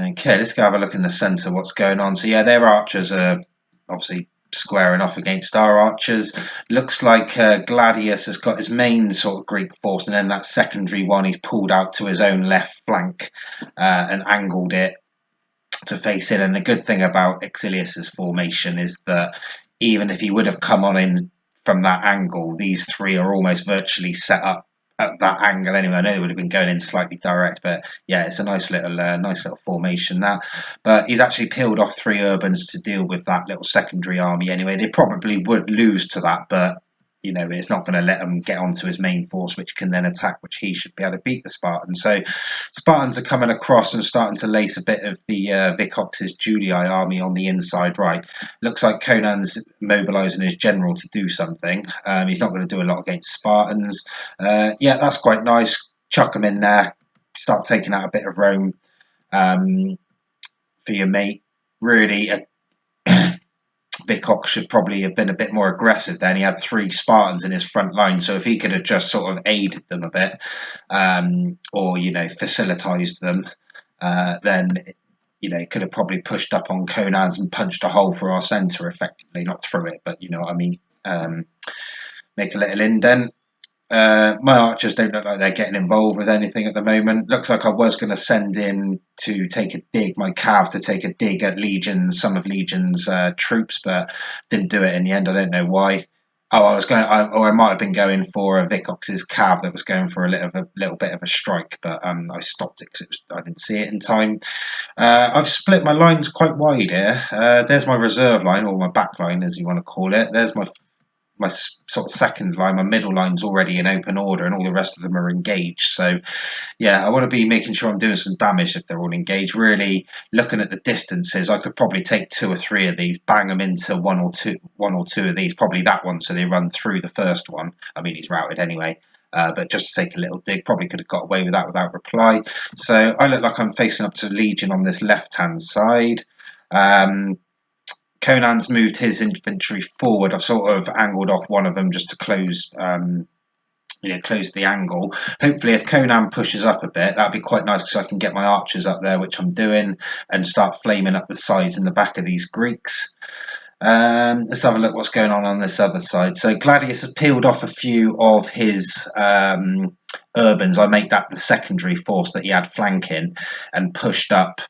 Okay, let's go have a look in the centre what's going on. So yeah, their archers are obviously squaring off against our archers. Looks like Gladius has got his main sort of Greek force, and then that secondary one he's pulled out to his own left flank and angled it to face in. And the good thing about Exilius's formation is that even if he would have come on in from that angle, these three are almost virtually set up at that angle anyway. I know they would have been going in slightly direct, but yeah, it's a nice little formation that. But he's actually peeled off 3 urbans to deal with that little secondary army anyway. They probably would lose to that, but you know, it's not going to let him get onto his main force, which can then attack, which he should be able to beat the Spartans. So Spartans are coming across and starting to lace a bit of the Vicox's Julii army on the inside right. Looks like Conan's mobilising his general to do something. He's not going to do a lot against Spartans. Yeah, that's quite nice. Chuck him in there. Start taking out a bit of Rome for your mate. Really, Vicox should probably have been a bit more aggressive then. He had 3 Spartans in his front line, so if he could have just sort of aided them a bit, or, you know, facilitised them, then, you know, he could have probably pushed up on Conan's and punched a hole through our centre effectively. Not through it, but you know what I mean. Make a little indent. My archers don't look like they're getting involved with anything at the moment. Looks like I was going to send in to take a dig, my cav to take a dig at some of Legion's troops, but didn't do it in the end. I don't know why. Oh, I might have been going for a Vicox's cav that was going for a little bit of a strike, but I stopped it because I didn't see it in time. I've split my lines quite wide here. There's my reserve line, or my back line, as you want to call it. There's my sort of second line. My middle line's already in open order, and all the rest of them are engaged. So yeah, I want to be making sure I'm doing some damage if they're all engaged. Really looking at the distances, I could probably take 2 or 3 of these, bang them into one or two of these, probably that one, so they run through the first one. I mean, he's routed anyway. But just to take a little dig, probably could have got away with that without reply. So I look like I'm facing up to Legion on this left-hand side. Conan's moved his infantry forward. I've sort of angled off one of them just to close, close the angle. Hopefully, if Conan pushes up a bit, that'd be quite nice because I can get my archers up there, which I'm doing, and start flaming up the sides and the back of these Greeks. Let's have a look what's going on this other side. So Gladius has peeled off a few of his urbans. I make that the secondary force that he had flanking, and pushed up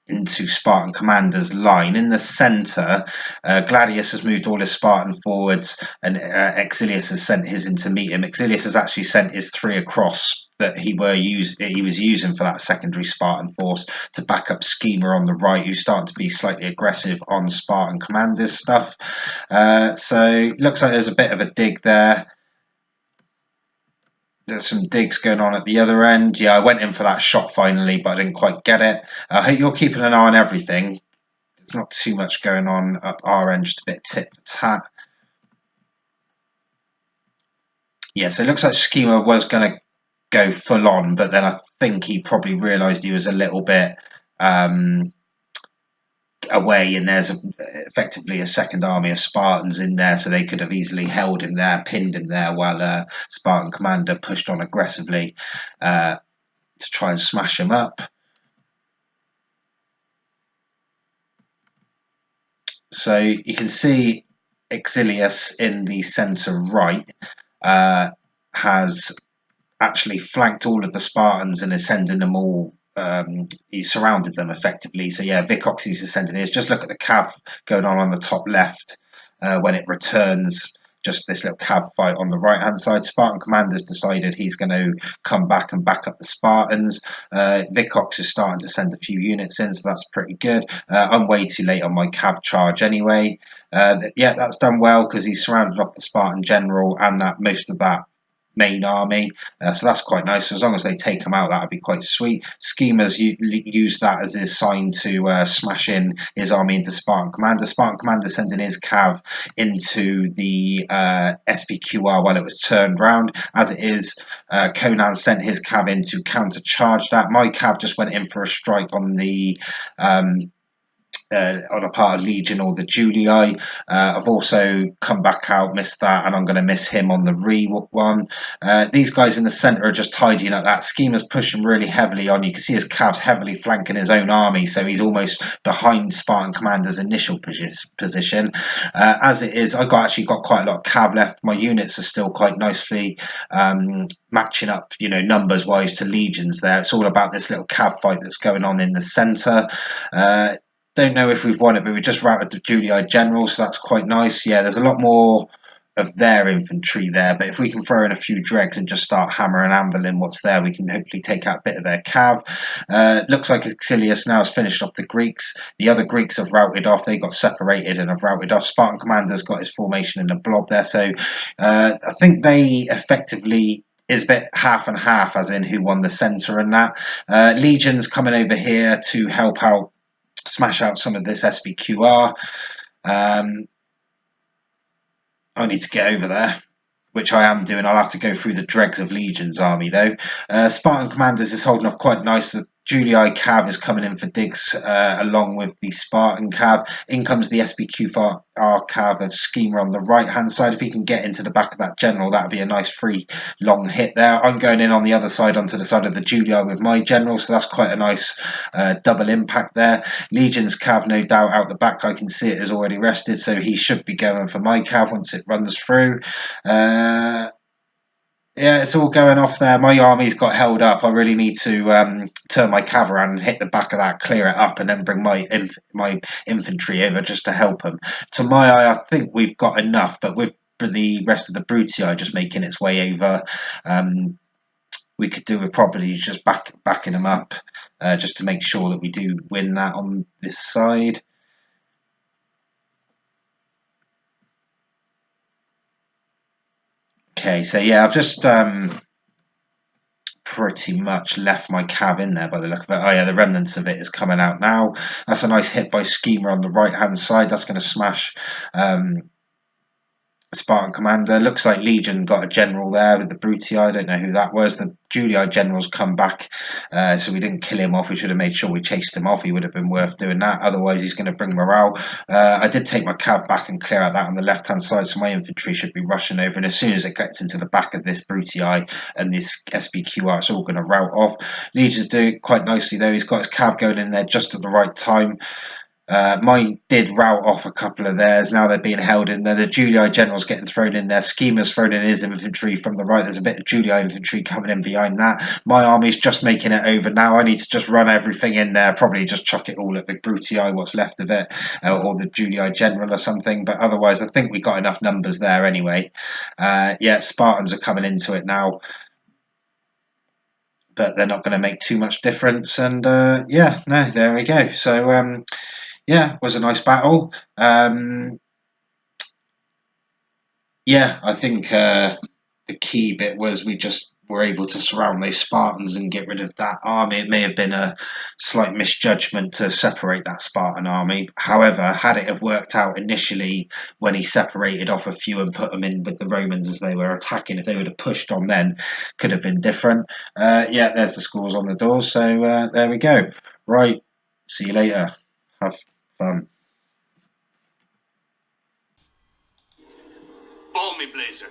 into Spartan commander's line. In the centre, Gladius has moved all his Spartan forwards, and Exilius has sent his in to meet him. Exilius has actually sent his 3 across that he was using for that secondary Spartan force to back up Schema on the right, who's starting to be slightly aggressive on Spartan commander's stuff. So looks like there's a bit of a dig there. There's some digs going on at the other end. Yeah, I went in for that shot finally, but I didn't quite get it. I hope you're keeping an eye on everything. There's not too much going on up our end, just a bit tit for tat. Yeah, so it looks like Schema was going to go full on, but then I think he probably realised he was a little bit away, and there's effectively a second army of Spartans in there, so they could have easily held him there, pinned him there, while Spartan commander pushed on aggressively to try and smash him up. So you can see Exilius in the centre right has actually flanked all of the Spartans and is sending them all. He surrounded them effectively. So yeah, Vicox is ascending here. Just look at the cav going on the top left when it returns. Just this little cav fight on the right hand side. Spartan commander's decided he's going to come back and back up the Spartans. Vicox is starting to send a few units in, so that's pretty good. I'm way too late on my cav charge anyway. Yeah, that's done well because he's surrounded off the Spartan general and that most of that main army, so that's quite nice. So as long as they take him out, that would be quite sweet. Schema's used that as his sign to smash in his army into Spartan commander. Spartan commander sending his cav into the SPQR while it was turned round. As it is, Conan sent his cav in to countercharge that. My cav just went in for a strike on the on a part of Legion or the Julii. I've also come back out, missed that, and I'm going to miss him on the re one. These guys in the centre are just tidying up that. Schemer's pushing really heavily on. You can see his Cavs heavily flanking his own army, so he's almost behind Spartan Commander's initial position. As it is, actually got quite a lot of Cav left. My units are still quite nicely matching up, numbers wise to Legions there. It's all about this little Cav fight that's going on in the centre. Don't know if we've won it, but we just routed the Julii General, so that's quite nice. Yeah, there's a lot more of their infantry there, but if we can throw in a few dregs and just start hammering and anviling what's there, we can hopefully take out a bit of their cav. Looks like Exilius now has finished off the Greeks. The other Greeks have routed off. They got separated and have routed off. Spartan Commander's got his formation in the blob there, so I think they effectively is a bit half and half, as in who won the centre and that. Legion's coming over here to help out, smash out some of this SPQR. I need to get over there, which I am doing. I'll have to go through the dregs of Legion's army, though. Spartan Commanders is holding off quite nice. The Julii Cav is coming in for digs along with the Spartan Cav. In comes the SPQR Cav of Schemer on the right-hand side. If he can get into the back of that general, that would be a nice free long hit there. I'm going in on the other side, onto the side of the Julii with my general, so that's quite a nice double impact there. Legion's Cav, no doubt, out the back. I can see it is already rested, so he should be going for my Cav once it runs through. Yeah, it's all going off there. My army's got held up. I really need to turn my cav around and hit the back of that, clear it up, and then bring my infantry over just to help them. To my eye, I think we've got enough, but with the rest of the Brutii just making its way over, we could do with probably just backing them up just to make sure that we do win that on this side. Okay, so yeah, I've just pretty much left my cav in there by the look of it. Oh yeah, the remnants of it is coming out now. That's a nice hit by Schemer on the right hand side. That's going to smash Spartan Commander. Looks like Legion got a general there with the Brutii. I don't know who that was. The Julii general's come back, so we didn't kill him off. We should have made sure we chased him off. He would have been worth doing that. Otherwise, he's going to bring morale. I did take my cav back and clear out that on the left-hand side, so my infantry should be rushing over. And as soon as it gets into the back of this Brutii and this SPQR, it's all going to rout off. Legion's doing quite nicely, though. He's got his cav going in there just at the right time. Mine did rout off a couple of theirs. Now they're being held in there. The Julii general's getting thrown in there. Schemer's thrown in his infantry from the right. There's a bit of Julii infantry coming in behind that. My army's just making it over now. I need to just run everything in there. Probably just chuck it all at the Brutii, what's left of it, or the Julii general or something. But otherwise, I think we got enough numbers there anyway. Yeah, Spartans are coming into it now, but they're not going to make too much difference. And yeah, no, there we go. So yeah, it was a nice battle. Yeah, I think the key bit was we just were able to surround those Spartans and get rid of that army. It may have been a slight misjudgment to separate that Spartan army. However, had it have worked out initially when he separated off a few and put them in with the Romans as they were attacking, if they would have pushed on then, could have been different. Yeah, there's the scores on the door. So there we go. Right, see you later. Have fun. Call me, Blaezer.